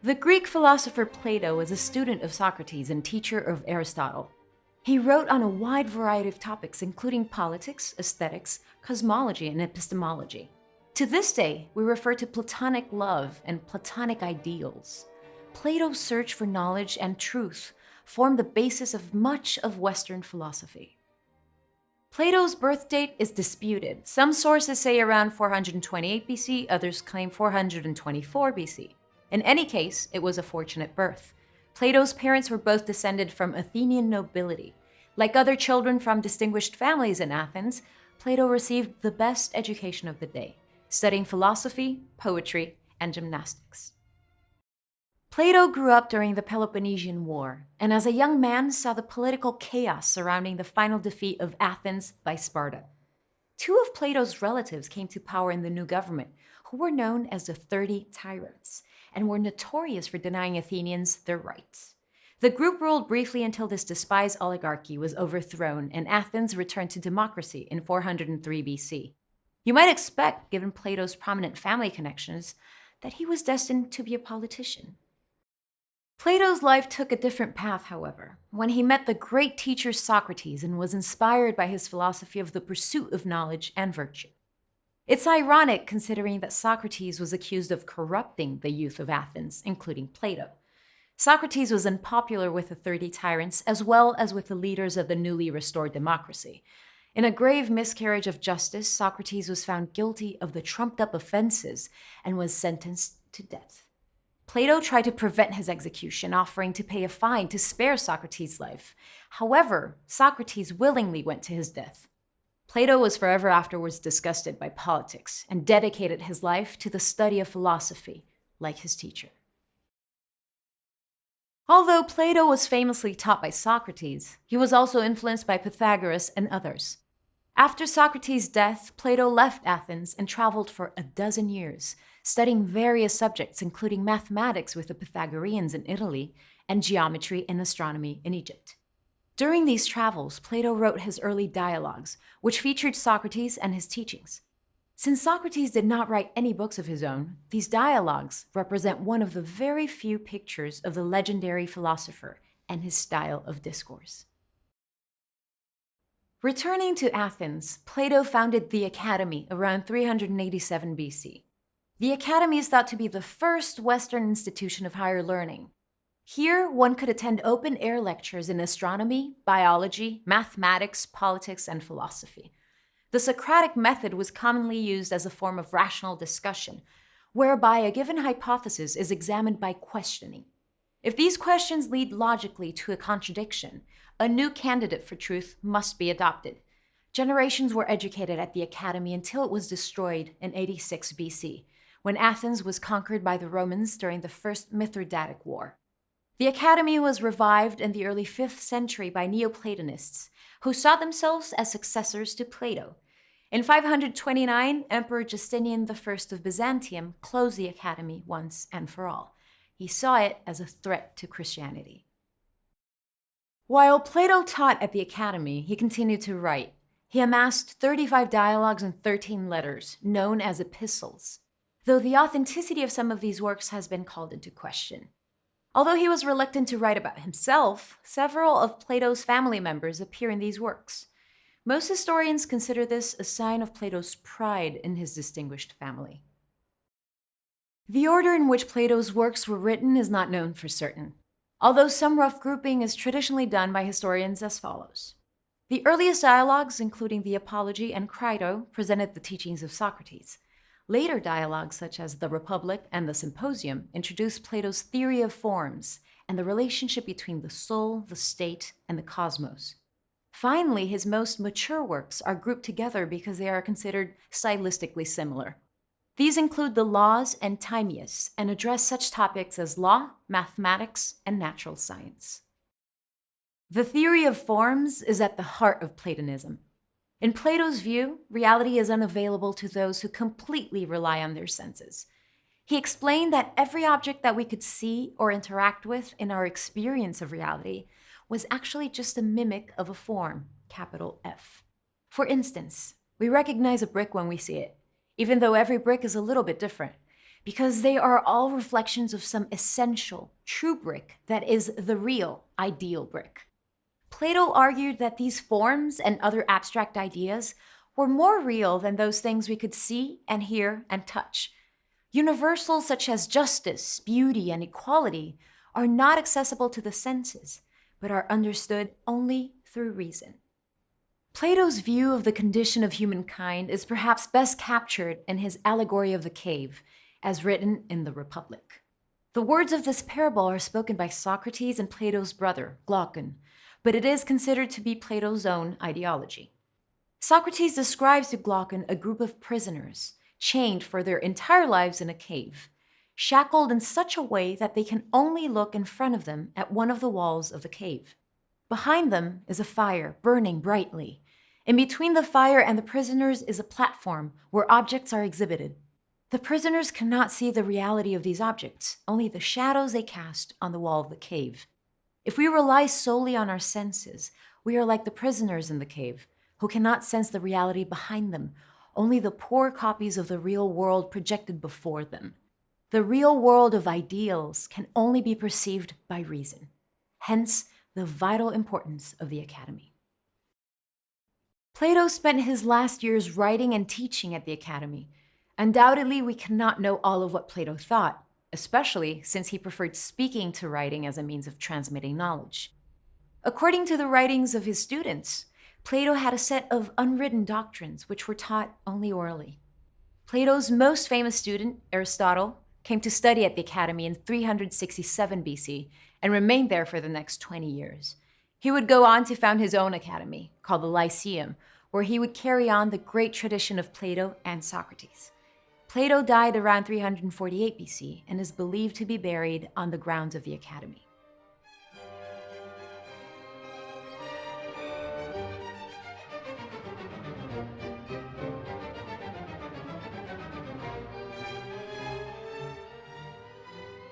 The Greek philosopher Plato was a student of Socrates and teacher of Aristotle. He wrote on a wide variety of topics, including politics, aesthetics, cosmology, and epistemology. To this day, we refer to Platonic love and Platonic ideals. Plato's search for knowledge and truth formed the basis of much of Western philosophy. Plato's birth date is disputed. Some sources say around 428 BC, others claim 424 BC. In any case, it was a fortunate birth. Plato's parents were both descended from Athenian nobility. Like other children from distinguished families in Athens, Plato received the best education of the day, studying philosophy, poetry, and gymnastics. Plato grew up during the Peloponnesian War, and as a young man saw the political chaos surrounding the final defeat of Athens by Sparta. Two of Plato's relatives came to power in the new government, who were known as the 30 Tyrants, and were notorious for denying Athenians their rights. The group ruled briefly until this despised oligarchy was overthrown and Athens returned to democracy in 403 BC. You might expect, given Plato's prominent family connections, that he was destined to be a politician. Plato's life took a different path, however, when he met the great teacher Socrates and was inspired by his philosophy of the pursuit of knowledge and virtue. It's ironic considering that Socrates was accused of corrupting the youth of Athens, including Plato. Socrates was unpopular with the 30 tyrants as well as with the leaders of the newly restored democracy. In a grave miscarriage of justice, Socrates was found guilty of the trumped-up offenses and was sentenced to death. Plato tried to prevent his execution, offering to pay a fine to spare Socrates' life. However, Socrates willingly went to his death. Plato was forever afterwards disgusted by politics and dedicated his life to the study of philosophy, like his teacher. Although Plato was famously taught by Socrates, he was also influenced by Pythagoras and others. After Socrates' death, Plato left Athens and traveled for 12 years, studying various subjects including mathematics with the Pythagoreans in Italy and geometry and astronomy in Egypt. During these travels, Plato wrote his early dialogues, which featured Socrates and his teachings. Since Socrates did not write any books of his own, these dialogues represent one of the very few pictures of the legendary philosopher and his style of discourse. Returning to Athens, Plato founded the Academy around 387 BC. The Academy is thought to be the first Western institution of higher learning. Here, one could attend open-air lectures in astronomy, biology, mathematics, politics, and philosophy. The Socratic method was commonly used as a form of rational discussion, whereby a given hypothesis is examined by questioning. If these questions lead logically to a contradiction, a new candidate for truth must be adopted. Generations were educated at the Academy until it was destroyed in 86 BC, when Athens was conquered by the Romans during the First Mithridatic War. The Academy was revived in the early 5th century by Neoplatonists, who saw themselves as successors to Plato. In 529, Emperor Justinian I of Byzantium closed the Academy once and for all. He saw it as a threat to Christianity. While Plato taught at the Academy, he continued to write. He amassed 35 dialogues and 13 letters, known as epistles, though the authenticity of some of these works has been called into question. Although he was reluctant to write about himself, several of Plato's family members appear in these works. Most historians consider this a sign of Plato's pride in his distinguished family. The order in which Plato's works were written is not known for certain, although some rough grouping is traditionally done by historians as follows. The earliest dialogues, including the Apology and Crito, presented the teachings of Socrates. Later dialogues, such as the Republic and the Symposium, introduced Plato's theory of forms and the relationship between the soul, the state, and the cosmos. Finally, his most mature works are grouped together because they are considered stylistically similar. These include the Laws and Timaeus and address such topics as law, mathematics, and natural science. The theory of forms is at the heart of Platonism. In Plato's view, reality is unavailable to those who completely rely on their senses. He explained that every object that we could see or interact with in our experience of reality was actually just a mimic of a form, capital F. For instance, we recognize a brick when we see it, even though every brick is a little bit different, because they are all reflections of some essential, true brick that is the real, ideal brick. Plato argued that these forms and other abstract ideas were more real than those things we could see and hear and touch. Universals such as justice, beauty, and equality are not accessible to the senses, but are understood only through reason. Plato's view of the condition of humankind is perhaps best captured in his allegory of the cave, as written in the Republic. The words of this parable are spoken by Socrates and Plato's brother, Glaucon, but it is considered to be Plato's own ideology. Socrates describes to Glaucon a group of prisoners, chained for their entire lives in a cave, shackled in such a way that they can only look in front of them at one of the walls of the cave. Behind them is a fire burning brightly. In between the fire and the prisoners is a platform where objects are exhibited. The prisoners cannot see the reality of these objects, only the shadows they cast on the wall of the cave. If we rely solely on our senses, we are like the prisoners in the cave, who cannot sense the reality behind them, only the poor copies of the real world projected before them. The real world of ideals can only be perceived by reason. Hence, the vital importance of the Academy. Plato spent his last years writing and teaching at the Academy. Undoubtedly, we cannot know all of what Plato thought, especially since he preferred speaking to writing as a means of transmitting knowledge. According to the writings of his students, Plato had a set of unwritten doctrines which were taught only orally. Plato's most famous student, Aristotle, came to study at the Academy in 367 BC and remained there for the next 20 years. He would go on to found his own academy, called the Lyceum, where he would carry on the great tradition of Plato and Socrates. Plato died around 348 BC and is believed to be buried on the grounds of the Academy.